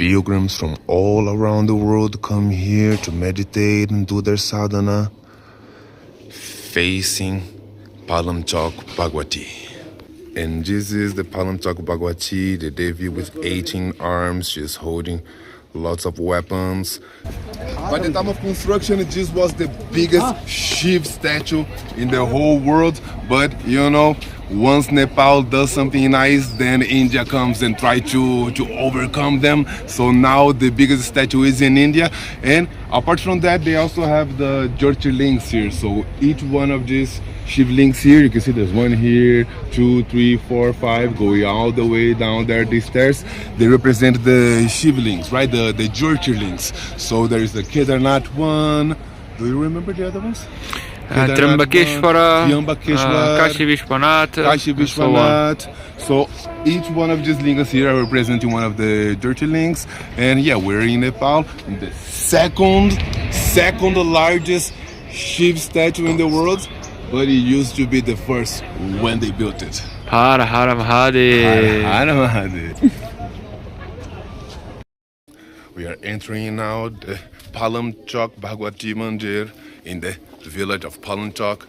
Pilgrims from all around the world come here to meditate and do their sadhana, facing Palanchowki Bhagwati. And this is the Palanchowki Bhagwati, the Devi with 18 arms. She's holding lots of weapons. By the time of construction, this was the biggest Shiva statue in the whole world. But you know, once Nepal does something nice, then India comes and try to overcome them. So now the biggest statue is in India. And apart from that, they also have the Jyotirlings here. So each one of these Shiva links here, you can see there's one here, 2, 3, 4, 5, going all the way down there, these stairs. They represent the Shiva links, right? The Jyotirlings. So there is the Kedarnath one. Do you remember the other ones? Trimbakeshwara, Kashi Vishwanath. So each one of these lingas here are representing one of the Jyotirlings. And yeah, we're in Nepal, the second largest Shiva statue in the world. But it used to be the first when they built it. Har Har Mahadev. Har Har Mahadev. We are entering now the Palanchowki Bhagwati Mandir in the village of Palanchowki.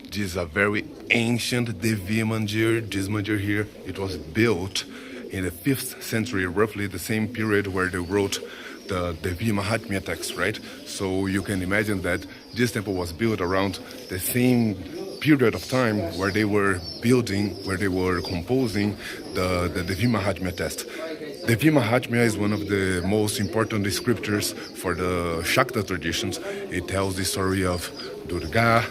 This is a very ancient Devi Mandir. This Mandir here, it was built in the 5th century, roughly the same period where they wrote the Devi Mahatmya text, right? So you can imagine that this temple was built around the same period of time where they were building, where they were composing the Devi Mahatmya text. Devi Mahatmya is one of the most important scriptures for the Shakta traditions. It tells the story of Durga,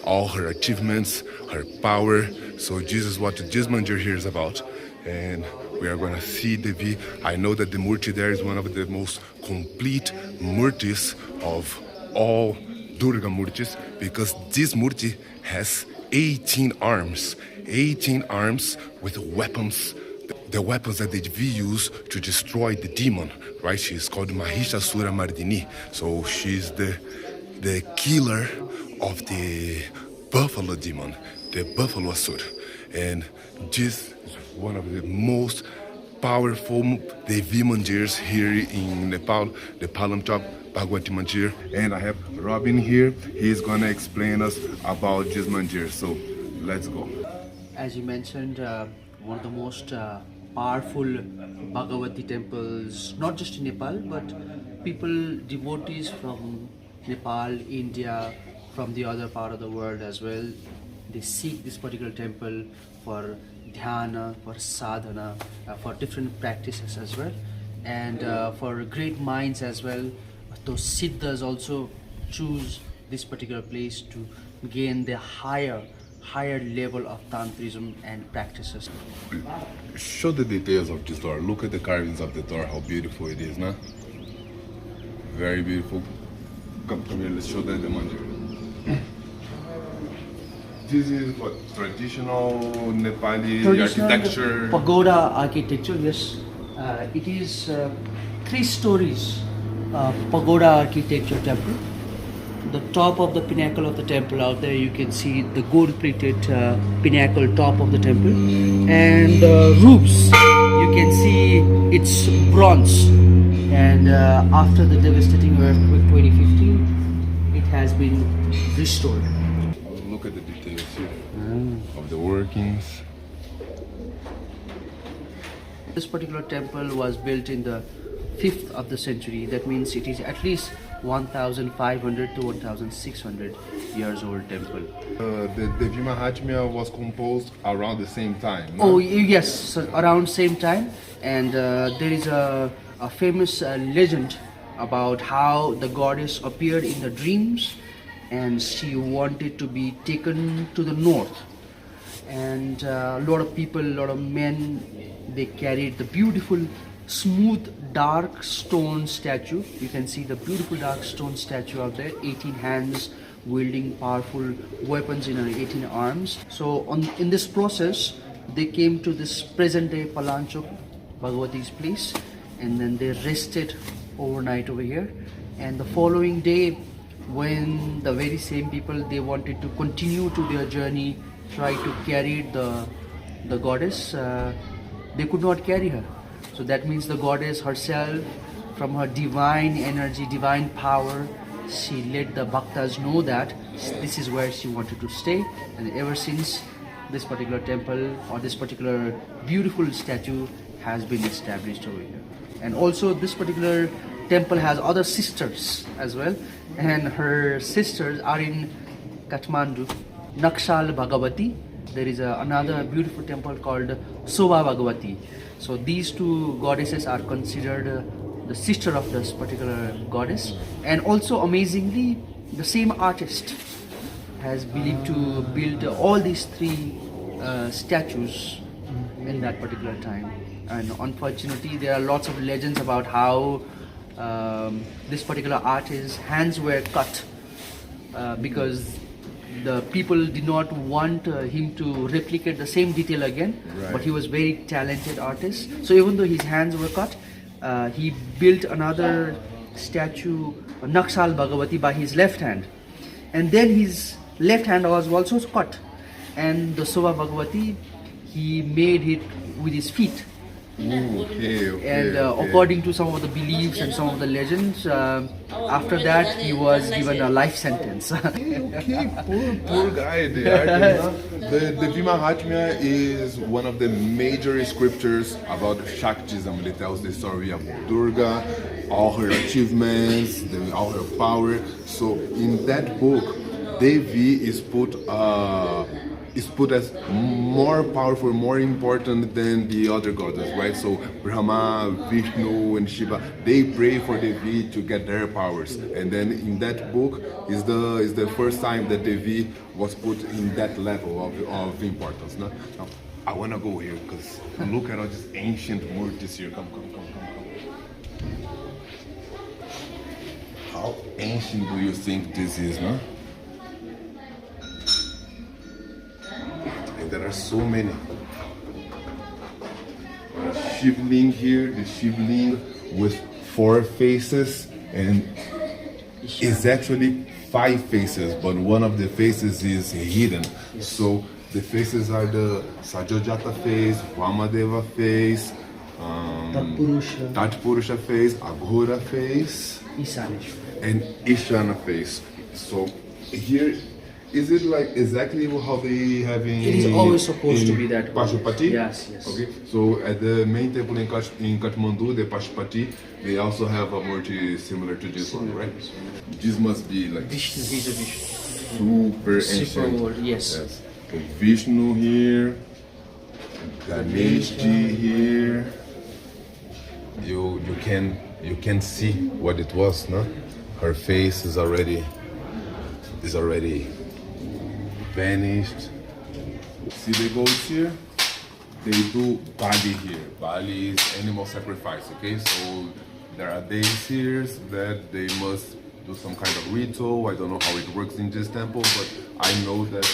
all her achievements, her power. So this is what this mandir here is about. And we are going to see Devi. I know that the murti there is one of the most complete murtis of all Durga murtis, because this murti has 18 arms with weapons, the weapons that the Devi use to destroy the demon, right? She's called Mahishasura Mardini. So she's the killer of the buffalo demon, the buffalo asur. And this is one of the most powerful Devi mandirs here in Nepal, the Palanchowki Bhagwati Mandir. And I have Robin here. He's gonna explain us about this mandir. So let's go. As you mentioned, one of the most powerful Bhagwati temples, not just in Nepal, but people, devotees from Nepal, India, from the other part of the world as well, they seek this particular temple for dhyana, for sadhana, for different practices as well, and for great minds as well. Those siddhas also choose this particular place to gain the higher level of tantrism and practices. Show the details of this door. Look at the carvings of the door, how beautiful it is, no? Very beautiful. Come here, let's show them the mandir. This is what, traditional Nepali architecture? Pagoda architecture, yes. It is 3 stories pagoda architecture temple. The top of the pinnacle of the temple, out there you can see the gold plated pinnacle top of the temple, and the roofs you can see it's bronze, and after the devastating earthquake 2015 it has been restored. Look at the details here of the workings. This particular temple was built in the 5th of the century. That means it is at least 1500 to 1600 years old temple. The Devi Mahatmya was composed around the same time, no? Oh yes, so around same time. And there is a famous legend about how the goddess appeared in the dreams, and she wanted to be taken to the north. And a lot of people, a lot of men, they carried the beautiful smooth dark stone statue. You can see the beautiful dark stone statue out there, 18 hands wielding powerful weapons in her 18 arms. So in this process they came to this present day Palanchowki Bhagwati's place, and then they rested overnight over here. And the following day, when the very same people, they wanted to continue to their journey, try to carry the goddess, they could not carry her. So that means the goddess herself, from her divine energy, divine power, she let the bhaktas know that this is where she wanted to stay. And ever since, this particular temple or this particular beautiful statue has been established over here. And also this particular temple has other sisters as well, and her sisters are in Kathmandu, Nakshal Bhagwati. There is another beautiful temple called Shiva Bhagwati. So these two goddesses are considered the sister of this particular goddess. And also amazingly, the same artist has believed to build all these three statues in that particular time. And unfortunately, there are lots of legends about how this particular artist's hands were cut because the people did not want him to replicate the same detail again. Right. But he was very talented artist. So even though his hands were cut, he built another statue, Nakshal Bhagwati, by his left hand. And then his left hand was also cut. And the Shiva Bhagwati, he made it with his feet. Okay. And according to some of the beliefs and some of the legends, after that he was given a life sentence. Poor guy. The Devi Mahatmya is one of the major scriptures about Shaktism. It tells the story of Durga, all her achievements, all her power. So in that book, Devi is put as more powerful, more important than the other goddesses, right? So Brahma, Vishnu, and Shiva, they pray for Devi to get their powers. And then in that book is the first time that Devi was put in that level of importance. No? Now, I want to go here because look at all these ancient murtis here. Come. How ancient do you think this is, no? There are so many. Shivling here, the Shivling with 4 faces, and it's actually 5 faces, but one of the faces is hidden. Yes. So the faces are the Sajojata face, Vamadeva face, Tatpurusha face, Aghora face, and Ishana face. So here, is it like exactly how they have in? It is always supposed to be that way. Pashupati? Yes. Okay, so at the main temple in Kathmandu, the Pashupati, they also have a murti similar to this one, right? This must be like super ancient. Old, yes. So Vishnu here, Ganeshji here. You can see what it was, no? Her face is already vanished. See the goats here? They do Bali here. Bali is animal sacrifice, okay? So there are days here that they must do some kind of ritual. I don't know how it works in this temple, but I know that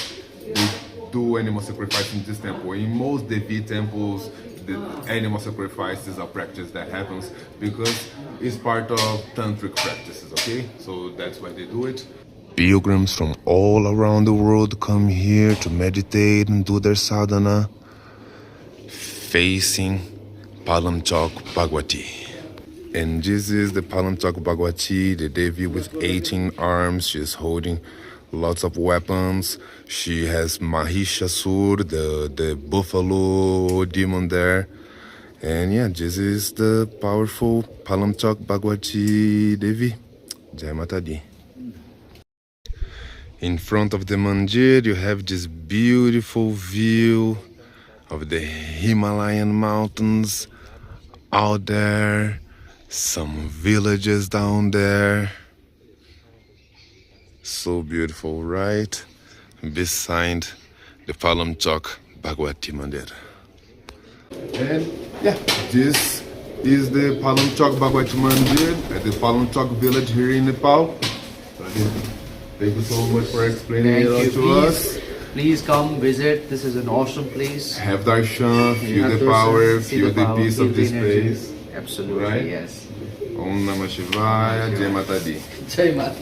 they do animal sacrifice in this temple. In most Devi temples, the animal sacrifice is a practice that happens because it's part of tantric practices, okay? So that's why they do it. Pilgrims from all around the world come here to meditate and do their sadhana, facing Palanchowki Bhagwati. And this is the Palanchowki Bhagwati, the Devi with 18 arms. She's holding lots of weapons. She has Mahishasur, the buffalo demon there. And yeah, this is the powerful Palanchowki Bhagwati Devi. Jai Mata Di. In front of the mandir, you have this beautiful view of the Himalayan mountains out there, some villages down there. So beautiful, right? Beside the Palanchowki Bhagwati Mandir. And yeah, this is the Palanchowki Bhagwati Mandir at the Palanchowki Village here in Nepal. Thank you so much for explaining it to us. Please come visit. This is an awesome place. Have darshan, feel the power, feel the peace of this place. Absolutely, right? Yes. Om Namah Shivaya, Jai Mata Di. Jai Mata.